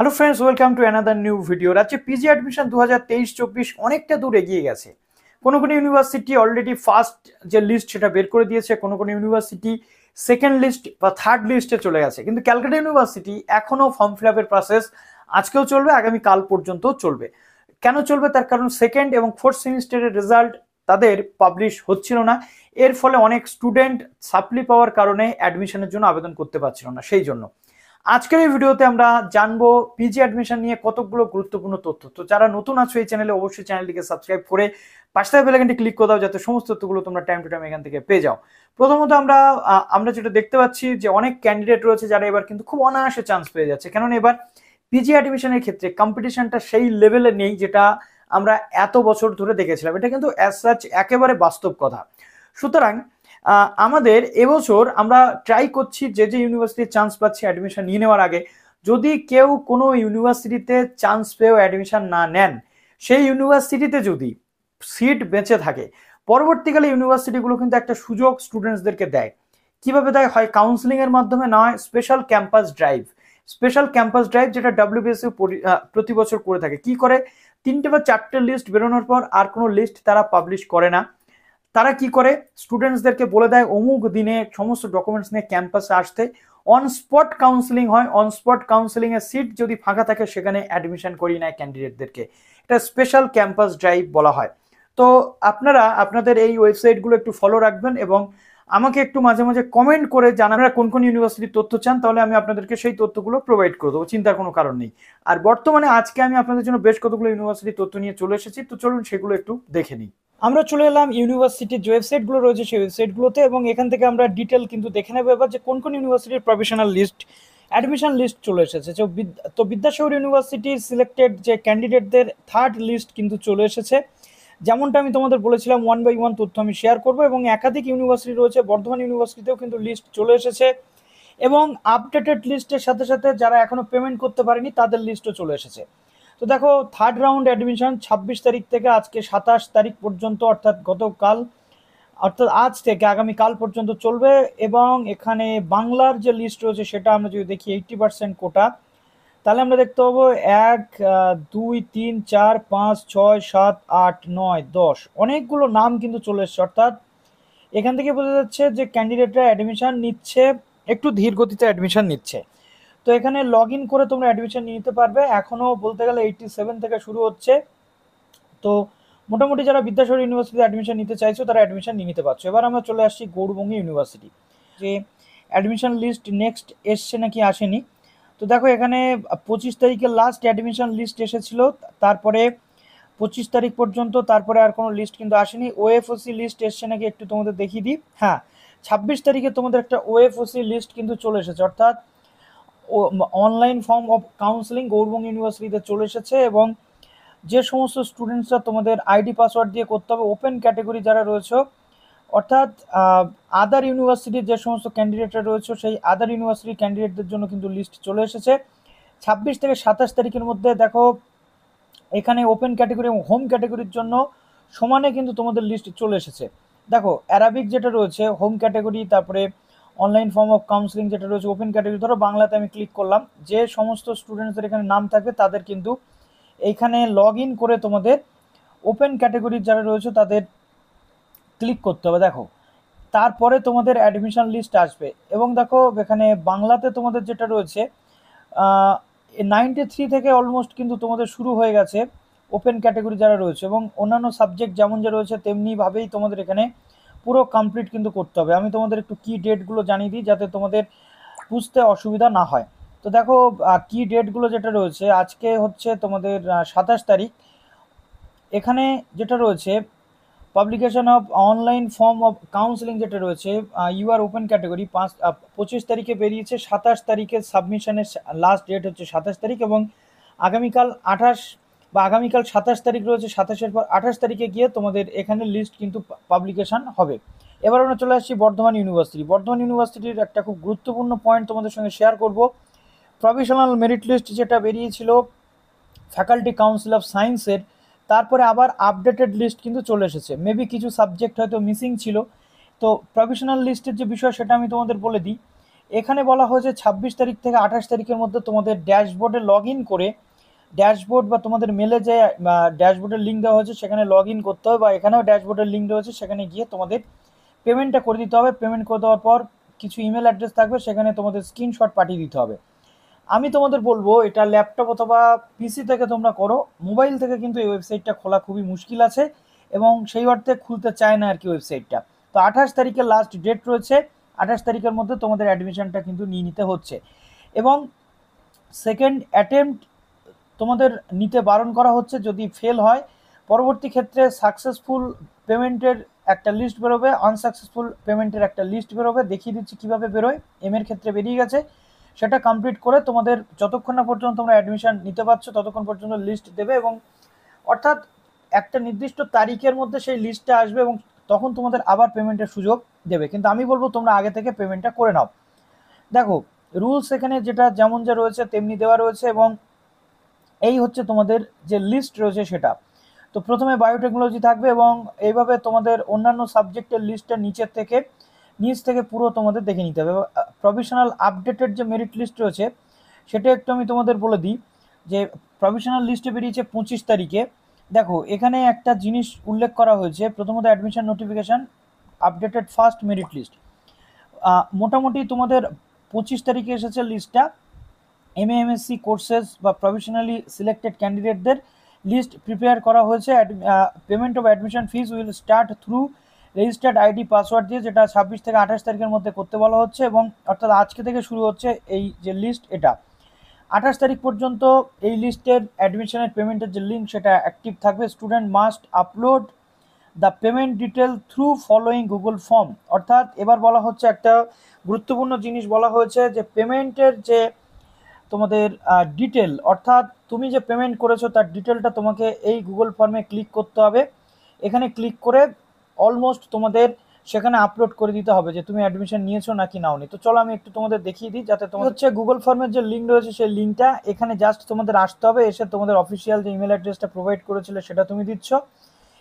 Hello friends, welcome to another new video. রাজ্যে PG admission 2023-24 অনেকটা দূর এগিয়ে গেছে। কোনো কোনো ইউনিভার্সিটি অলরেডি ফার্স্ট যে লিস্ট সেটা বের করে দিয়েছে, কোনো কোনো ইউনিভার্সিটি সেকেন্ড লিস্ট বা থার্ড লিস্টে চলে গেছে। কিন্তু ক্যালকাটা ইউনিভার্সিটি এখনও ফর্ম ফিল আপের প্রসেস আজকেও চলবে, আগামী কাল পর্যন্ত চলবে। কেন চলবে? তার কারণ সেকেন্ড এবং ফোর্থ সেমিস্টারের রেজাল্ট তাদের পাবলিশ হচ্ছিল না। এর ফলে অনেক স্টুডেন্ট সাপ্লি পাওয়ার কারণে অ্যাডমিশনের জন্য আবেদন করতে পারছিল না। সেই জন্য আজকের এই ভিডিওতে আমরা জানবো পিজি অ্যাডমিশন নিয়ে কতগুলো গুরুত্বপূর্ণ তথ্য। তো যারা নতুন আছো এই চ্যানেলে, অবশ্যই চ্যানেলটিকে সাবস্ক্রাইব করে পাশে থাকা বেল আইকনটি ক্লিক করে দাও, যাতে সমস্ত তথ্যগুলো তোমরা টাইম টু টাইম এখান থেকে পেয়ে যাও। প্রথমত আমরা যেটা দেখতে পাচ্ছি যে অনেক ক্যান্ডিডেট রয়েছে যারা এবার কিন্তু খুব অনায়াসে চান্স পেয়ে যাচ্ছে। কেননা এবার পিজি অ্যাডমিশনের ক্ষেত্রে কম্পিটিশনটা সেই লেভেলে নেই যেটা আমরা এত বছর ধরে দেখেছিলাম। এটা কিন্তু অ্যাজ সাচ একেবারে বাস্তব কথা। সুতরাং আমাদের এবছর আমরা ট্রাই করছি যে ইউনিভার্সিটির চান্স পাচ্ছি অ্যাডমিশন নিয়ে নেওয়ার আগে, যদি কেউ কোনো ইউনিভার্সিটিতে চান্স পেয়েও অ্যাডমিশন না নেন, সেই ইউনিভার্সিটিতে যদি সিট বেঁচে থাকে, পরবর্তীকালে ইউনিভার্সিটিগুলো কিন্তু একটা সুযোগ স্টুডেন্টসদেরকে দেয়। কিভাবে দেয়? হয় কাউন্সিলিং এর মাধ্যমে, না হয় special campus drive. Special campus drive যেটা WBSU প্রতি বছর করে থাকে। কি করে? 3টে বা 4টে লিস্ট বেরোনোর পর আর কোনো লিস্ট তারা পাবলিশ করে না। তারা কি করে? স্টুডেন্টসদেরকে বলে দেয় অমুক দিনে সমস্ত ডকুমেন্টস নিয়ে ক্যাম্পাসে আসতে। অন স্পট কাউন্সিলিং হয়। অন স্পট কাউন্সিলিং এর সিট যদি ফাঁকা থাকে সেখানে অ্যাডমিশন করিয়ে নেয় ক্যান্ডিডেটদেরকে। এটা স্পেশাল ক্যাম্পাস ড্রাইভ বলা হয়। তো আপনারা আপনাদের এই ওয়েবসাইটগুলো একটু ফলো রাখবেন এবং আমাকে একটু মাঝে মাঝে কমেন্ট করে জানাবেন কোন কোন ইউনিভার্সিটির তথ্য চান, তাহলে আমি আপনাদেরকে সেই তথ্যগুলো প্রোভাইড করে দেবো, চিন্তার কোনো কারণ নেই। আর বর্তমানে আজকে আমি আপনাদের জন্য বেশ কতগুলো ইউনিভার্সিটির তথ্য নিয়ে চলে এসেছি, তো চলুন সেগুলো একটু দেখে নিই। আমরা চলে এলাম ইউনিভার্সিটির যে ওয়েবসাইটগুলো রয়েছে সেই ওয়েবসাইটগুলোতে, এবং এখান থেকে আমরা ডিটেল কিন্তু দেখে নেবো এবার যে কোন কোন ইউনিভার্সিটির প্রফেশনাল লিস্ট, অ্যাডমিশন লিস্ট চলে এসেছে। তো বিদ্যাসাগর ইউনিভার্সিটির সিলেক্টেড যে ক্যান্ডিডেটদের থার্ড লিস্ট কিন্তু চলে এসেছে। যেমনটা আমি তোমাদের বলেছিলাম, 1 by 1 তথ্য আমি শেয়ার করবো, এবং একাধিক ইউনিভার্সিটি রয়েছে। বর্ধমান ইউনিভার্সিটিতেও কিন্তু লিস্ট চলে এসেছে, এবং আপডেটেড লিস্টের সাথে সাথে যারা এখনো পেমেন্ট করতে পারেনি তাদের লিস্টও চলে এসেছে। তো দেখো, থার্ড রাউন্ড অ্যাডমিশন 26 তারিখ থেকে আজকে 27 তারিখ পর্যন্ত, অর্থাৎ আজ থেকে আগামীকাল পর্যন্ত চলবে। এবং এখানে বাংলার যে লিস্ট রয়েছে সেটা আমরা যদি দেখি 80% কোটা, তাহলে আমরা দেখতে পাবো 1 2 3 4 5 6 7 8 9 10 অনেকগুলো নাম কিন্তু চলে এসছে। অর্থাৎ এখান থেকে বোঝা যাচ্ছে যে ক্যান্ডিডেটরা অ্যাডমিশন নিচ্ছে, একটু ধীর গতিতে অ্যাডমিশন নিচ্ছে। তো এখানে লগ ইন করে তোমরা অ্যাডমিশন নিতে পারবে। এখনও বলতে গেলে 87 থেকে শুরু হচ্ছে। তো মোটামুটি যারা বিদ্যাসাগর ইউনিভার্সিটিতে অ্যাডমিশন নিতে চাইছো তারা অ্যাডমিশন নিয়ে নিতে পারছো। এবার আমরা চলে আসছি গৌড়বঙ্গ ইউনিভার্সিটি, যে অ্যাডমিশন লিস্ট নেক্সট এসছে নাকি আসেনি। তো দেখো, এখানে 25 তারিখে লাস্ট অ্যাডমিশন লিস্ট এসেছিল, তারপরে 25 তারিখ পর্যন্ত, তারপরে আর কোনো লিস্ট কিন্তু আসেনি। ওএফওসি লিস্ট এসছে নাকি একটু তোমাদের দেখিয়ে দিই। হ্যাঁ, 26 তারিখে তোমাদের একটা ওএফওসি লিস্ট কিন্তু চলে এসেছে, অর্থাৎ online form of counselling Gour Banga ইউনিভার্সিটিতে চলে এসেছে। এবং যে সমস্ত স্টুডেন্টসরা তোমাদের আইডি পাসওয়ার্ড দিয়ে করতে হবে, ওপেন ক্যাটাগরি যারা রয়েছে, অর্থাৎ আদার ইউনিভার্সিটির যে সমস্ত ক্যান্ডিডেটরা রয়েছে সেই আদার ইউনিভার্সিটির ক্যান্ডিডেটদের জন্য কিন্তু লিস্ট চলে এসেছে 26 থেকে 27 তারিখের মধ্যে। দেখো, এখানে ওপেন ক্যাটাগরি এবং হোম ক্যাটাগরির জন্য সমানে কিন্তু তোমাদের লিস্ট চলে এসেছে। দেখো, অ্যারাবিক যেটা রয়েছে হোম ক্যাটাগরি, তারপরে অনলাইন ফর্ম অফ কাউন্সিলিং যেটা রয়েছে ওপেন ক্যাটাগরি। ধরো বাংলাতে আমি ক্লিক করলাম, যে সমস্ত স্টুডেন্টসদের এখানে নাম থাকবে তাদের কিন্তু এইখানে লগ ইন করে তোমাদের ওপেন ক্যাটাগরির যারা রয়েছে তাদের ক্লিক করতে হবে। দেখো, তারপরে তোমাদের অ্যাডমিশন লিস্ট আসবে। এবং দেখো, এখানে বাংলাতে তোমাদের যেটা রয়েছে 93 থেকে অলমোস্ট কিন্তু তোমাদের শুরু হয়ে গেছে ওপেন ক্যাটাগরি যারা রয়েছে, এবং অন্যান্য সাবজেক্ট যেমন যে রয়েছে তেমনিভাবেই তোমাদের এখানে পুরো কমপ্লিট কিন্তু করতে হবে। আমি তোমাদের একটু কি ডেটগুলো জানিয়ে দিই যাতে তোমাদের বুঝতে অসুবিধা না হয়। তো দেখো, কি ডেটগুলো যেটা রয়েছে, আজকে হচ্ছে তোমাদের 27 তারিখ। এখানে যেটা রয়েছে publication of online form of counselling যেটা রয়েছে ইউআর ওপেন ক্যাটাগরি 25 তারিখে বেরিয়েছে। 27 তারিখের সাবমিশনের লাস্ট ডেট হচ্ছে 27 তারিখ, এবং আগামীকাল 27 তারিখ রয়েছে। 27-এর পর 28 তারিখে গিয়ে তোমাদের এখানে লিস্ট কিন্তু পাবলিকেশন হবে। এবার আমরা চলে আসছি বর্ধমান ইউনিভার্সিটি। বর্ধমান ইউনিভার্সিটির একটা খুব গুরুত্বপূর্ণ পয়েন্ট তোমাদের সঙ্গে শেয়ার করব। প্রফেশনাল মেরিট লিস্ট যেটা বেরিয়েছিল ফ্যাকাল্টি কাউন্সিল অফ সায়েন্সের, তারপরে আবার আপডেটেড লিস্ট কিন্তু চলে এসেছে। মেবি কিছু সাবজেক্ট হয়তো মিসিং ছিল। তো প্রফেশনাল লিস্টের যে বিষয় সেটা আমি তোমাদের বলে দিই। এখানে বলা হয়েছে 26 তারিখ থেকে 28 তারিখের মধ্যে তোমাদের ড্যাশবোর্ডে লগ ইন করে, ড্যাশবোর্ড বা তোমাদের মেলে যে ড্যাশবোর্ডের লিঙ্ক দেওয়া হয়েছে সেখানে লগ ইন করতে হবে, বা এখানেও ড্যাশবোর্ডের লিঙ্ক দেওয়া হয়েছে সেখানে গিয়ে তোমাদের পেমেন্টটা করে দিতে হবে। পেমেন্ট করে দেওয়ার পর কিছু ইমেল অ্যাড্রেস থাকবে, সেখানে তোমাদের স্ক্রিনশট পাঠিয়ে দিতে হবে। আমি তোমাদের বলবো এটা ল্যাপটপ অথবা পিসি থেকে তোমরা করো, মোবাইল থেকে কিন্তু এই ওয়েবসাইটটা খোলা খুবই মুশকিল আছে এবং সেই অর্থে খুলতে চায় না আর কি ওয়েবসাইটটা। তো 28 তারিখের লাস্ট ডেট রয়েছে, 28 তারিখের মধ্যে তোমাদের অ্যাডমিশনটা কিন্তু নিয়ে নিতে হচ্ছে এবং সেকেন্ড অ্যাটেম্পট তোমাদের নিতে বারণ করা হচ্ছে। যদি ফেল হয় পরবর্তী ক্ষেত্রে সাকসেসফুল পেমেন্টের একটা লিস্ট বেরোবে, আনসাকসেসফুল পেমেন্টের একটা লিস্ট বেরোবে। দেখিয়ে দিচ্ছি কীভাবে বেরোয়, এর ক্ষেত্রে বেরিয়ে গেছে। সেটা কমপ্লিট করে তোমাদের যতক্ষণ না পর্যন্ত তোমরা অ্যাডমিশন নিতে পারছো ততক্ষণ পর্যন্ত লিস্ট দেবে, এবং অর্থাৎ একটা নির্দিষ্ট তারিখের মধ্যে সেই লিস্টটা আসবে এবং তখন তোমাদের আবার পেমেন্টের সুযোগ দেবে। কিন্তু আমি বলবো তোমরা আগে থেকে পেমেন্টটা করে নাও। দেখো রুলস এখানে যেটা যেমন যা রয়েছে তেমনি দেওয়া রয়েছে, এবং এই হচ্ছে তোমাদের যে লিস্ট রয়েছে সেটা। তো প্রথমে বায়োটেকনোলজি থাকবে এবং এইভাবে তোমাদের অন্যান্য সাবজেক্টের লিস্টটা নিচ থেকে পুরো তোমাদের দেখে নিতে হবে। প্রভিশনাল আপডেটেড যে মেরিট লিস্ট রয়েছে সেটা একটু আমি তোমাদের বলে দিই, যে প্রভিশনাল লিস্টে বেরিয়েছে 25 তারিখে। দেখো এখানে একটা জিনিস উল্লেখ করা হয়েছে, প্রথমত admission notification updated first merit list. মোটামুটি তোমাদের 25 তারিখে এসেছে লিস্টটা। এমএসসি কোর্সেস বা প্রফেশনালি সিলেক্টেড ক্যান্ডিডেটদের লিস্ট প্রিপেয়ার করা হয়েছে। Payment of admission fees will start through registered ID password দিয়ে, যেটা 26 থেকে 28 তারিখের মধ্যে করতে বলা হচ্ছে, এবং অর্থাৎ আজকে থেকে শুরু হচ্ছে এই যে লিস্ট, এটা 28 তারিখ পর্যন্ত এই লিস্টের অ্যাডমিশনের পেমেন্টের যে লিঙ্ক সেটা অ্যাক্টিভ থাকবে। Student must upload the payment detail through following Google form. অর্থাৎ এবার বলা হচ্ছে একটা গুরুত্বপূর্ণ জিনিস বলা হয়েছে, যে পেমেন্টের যে তোমাদের ডিটেল, অর্থাৎ তুমি যে পেমেন্ট করেছো তার ডিটেলটা তোমাকে এই গুগল ফর্মে ক্লিক করতে হবে। এখানে ক্লিক করে অলমোস্ট তোমাদের সেখানে আপলোড করে দিতে হবে যে তুমি অ্যাডমিশন নিয়েছো নাকি নাওনি। তো চলো আমি একটু তোমাদের দেখিয়ে দিই, যাতে তোমার হচ্ছে গুগল ফর্মের যে লিঙ্ক রয়েছে সেই লিঙ্কটা এখানে জাস্ট তোমাদের আসতে হবে, এসে তোমাদের অফিসিয়াল যে ইমেল অ্যাড্রেসটা প্রোভাইড করেছিল সেটা তুমি দিচ্ছ,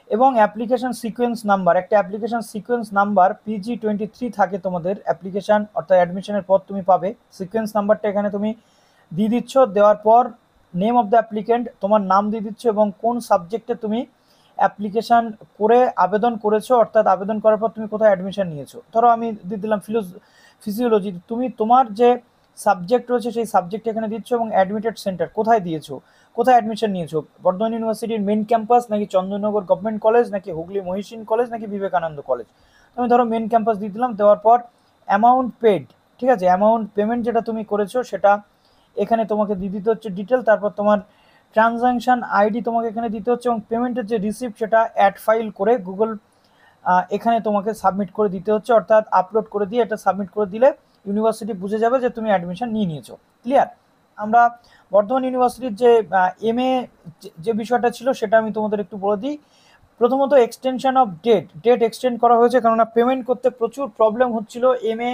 এবং অ্যাপ্লিকেশন সিকোয়েন্স নাম্বার, একটা অ্যাপ্লিকেশন সিকোয়েন্স নাম্বার PG23 থাকে তোমাদের অ্যাপ্লিকেশান, অর্থাৎ অ্যাডমিশনের পর তুমি পাবে সিকোয়েন্স নাম্বারটা এখানে তুমি দিয়ে দিচ্ছ। দেওয়ার পর নেম অফ দ্য অ্যাপ্লিকেন্ট, তোমার নাম দিয়ে দিচ্ছ এবং কোন সাবজেক্টে তুমি অ্যাপ্লিকেশান করে আবেদন করেছো, অর্থাৎ আবেদন করার পর তুমি কোথায় অ্যাডমিশন নিয়েছো। ধরো আমি দিয়ে দিলাম ফিজিওলজি, তুমি তোমার যে সাবজেক্ট রয়েছে সেই সাবজেক্ট এখানে দিচ্ছ এবং অ্যাডমিটেড সেন্টার কোথায় দিয়েছো, কোথায় অ্যাডমিশন নিয়েছো, বর্ধমান ইউনিভার্সিটির মেন ক্যাম্পাস নাকি চন্দননগর গভর্নমেন্ট কলেজ নাকি হুগলি মহিষিন কলেজ নাকি বিবেকানন্দ কলেজ। আমি ধরো মেন ক্যাম্পাস দিয়ে দিলাম। দেওয়ার পর অ্যামাউন্ট পেড, ঠিক আছে, অ্যামাউন্ট পেমেন্ট যেটা তুমি করেছো সেটা এখানে তোমাকে দিয়ে দিতে হচ্ছে ডিটেল। তারপর তোমার ট্রানজাকশান আইডি তোমাকে এখানে দিতে হচ্ছে, এবং পেমেন্টের যে রিসিপ্ট সেটা অ্যাড ফাইল করে গুগল এখানে তোমাকে সাবমিট করে দিতে হচ্ছে, অর্থাৎ আপলোড করে দিয়ে এটা সাবমিট করে দিলে ইউনিভার্সিটি বুঝে যাবে যে তুমি অ্যাডমিশন নিয়ে নিয়েছো। ক্লিয়ার? আমরা বর্ধমান ইউনিভার্সিটির যে MA যে বিষয়টা ছিল সেটা আমি তোমাদের একটু বলে দিই। প্রথমত এক্সটেনশন অফ ডেট এক্সটেন্ড করা হয়েছে, কেননা পেমেন্ট করতে প্রচুর প্রবলেম হচ্ছিল। MA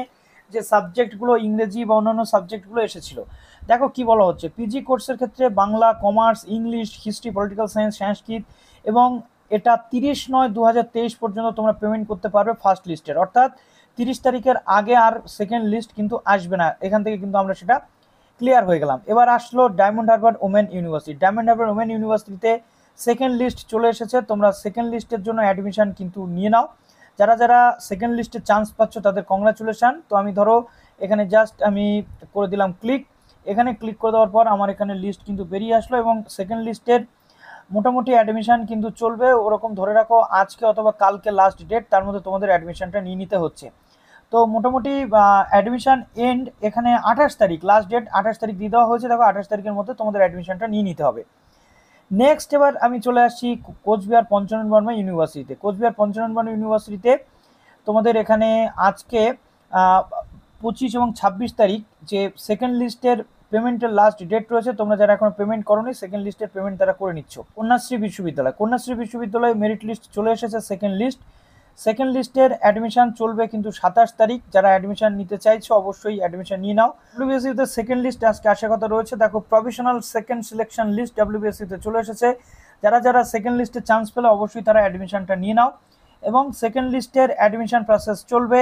যে সাবজেক্টগুলো ইংরেজি বা অন্যান্য সাবজেক্টগুলো এসেছিলো। দেখো কি বলা হচ্ছে, পিজি কোর্সের ক্ষেত্রে Bangla, commerce, English, history, political science, Sanskrit, এবং এটা 30/9/2023 পর্যন্ত তোমরা পেমেন্ট করতে পারবে ফার্স্ট লিস্টের, অর্থাৎ 30 তারিখের আগে আর সেকেন্ড লিস্ট কিন্তু আসবে না। এখান থেকে কিন্তু আমরা সেটা ক্লিয়ার হয়ে গেলাম। এবার আসলো diamond Harbour women university. Diamond Harbour women ইউনিভার্সিটিতে সেকেন্ড লিস্ট চলে এসেছে, তোমরা সেকেন্ড লিস্টের জন্য অ্যাডমিশন কিন্তু নিয়ে নাও। যারা সেকেন্ড লিস্টে চান্স পাচ্ছ তাদের কংগ্রাচুলেশন। তো আমি ধরো এখানে জাস্ট আমি করে দিলাম ক্লিক, এখানে ক্লিক করে দেওয়ার পর আমার এখানে লিস্ট কিন্তু বেরিয়ে আসলো, এবং সেকেন্ড লিস্টের মোটামুটি অ্যাডমিশন কিন্তু চলবে ওরকম ধরে রাখো আজকে অথবা কালকে লাস্ট ডেট, তার মধ্যে তোমাদের অ্যাডমিশনটা নিয়ে নিতে হচ্ছে। তো মোটামুটি অ্যাডমিশন এন্ড এখানে 28 তারিখ লাস্ট ডেট, 28 তারিখ দিয়ে দেওয়া হয়েছে। দেখো 28 তারিখের মধ্যে তোমাদের অ্যাডমিশনটা নিয়ে নিতে হবে। নেক্সট এবার আমি চলে আসছি কোচবিহার পঞ্চানন বর্মা ইউনিভার্সিটিতে। কোচবিহার পঞ্চানন বর্মা ইউনিভার্সিটিতে তোমাদের এখানে আজকে 25 এবং 26 তারিখ যে সেকেন্ড লিস্টের পেমেন্টের লাস্ট ডেট রয়েছে, তোমরা যারা এখনো পেমেন্ট করোনি সেকেন্ড লিস্টের পেমেন্ট তারা করে নিচ্ছ। কন্যাশ্রী বিশ্ববিদ্যালয় মেরিট লিস্ট চলে এসেছে। সেকেন্ড লিস্টের অ্যাডমিশন চলবে কিন্তু 27 তারিখ। যারা অ্যাডমিশন নিতে চাইছো অবশ্যই অ্যাডমিশন নিয়ে নাও। WBSU-তে সেকেন্ড লিস্ট আজকে আসার কথা রয়েছে। দেখো প্রভিশনাল সেকেন্ড সিলেকশন লিস্ট WBSU-তে চলে এসেছে। যারা সেকেন্ড লিস্টে চান্স পেলে অবশ্যই তারা অ্যাডমিশনটা নিয়ে নাও, এবং সেকেন্ড লিস্টের অ্যাডমিশন প্রসেস চলবে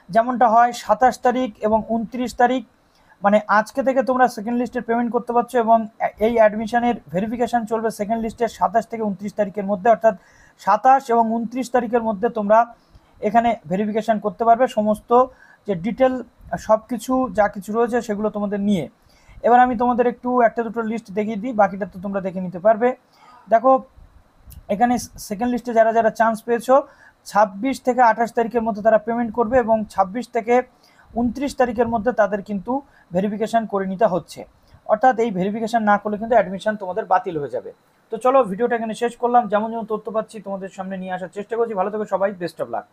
যেমনটা হয় 27 তারিখ এবং 29 তারিখ, মানে আজকে থেকে তোমরা সেকেন্ড লিস্টের পেমেন্ট করতে পারছো এবং এই অ্যাডমিশনের ভেরিফিকেশন চলবে সেকেন্ড লিস্টের 27 থেকে 29 তারিখের মধ্যে, অর্থাৎ 27 এবং 29 তারিখের মধ্যে তোমরা এখানে ভেরিফিকেশন করতে পারবে সমস্ত যে ডিটেল সব কিছু যা কিছু রয়েছে সেগুলো তোমাদের নিয়ে। এবার আমি তোমাদের একটু একটা দুটো লিস্ট দেখিয়ে দিই, বাকিটা তো তোমরা দেখে নিতে পারবে। দেখো এখানে সেকেন্ড লিস্টে যারা যারা চান্স পেয়েছো 26 থেকে 28 তারিখের মধ্যে তারা পেমেন্ট করবে এবং 26 থেকে 29 তারিখের মধ্যে তাদের কিন্তু ভেরিফিকেশান করে নিতে হচ্ছে, অর্থাৎ এই ভেরিফিকেশান না করলে কিন্তু অ্যাডমিশন তোমাদের বাতিল হয়ে যাবে। তো চলো ভিডিওটা এখানে শেষ করলাম, যেমন যেমন তথ্য পাচ্ছি তোমাদের সামনে নিয়ে আসার চেষ্টা করছি। ভালো থেকো সবাই, বেস্ট অফ লাক।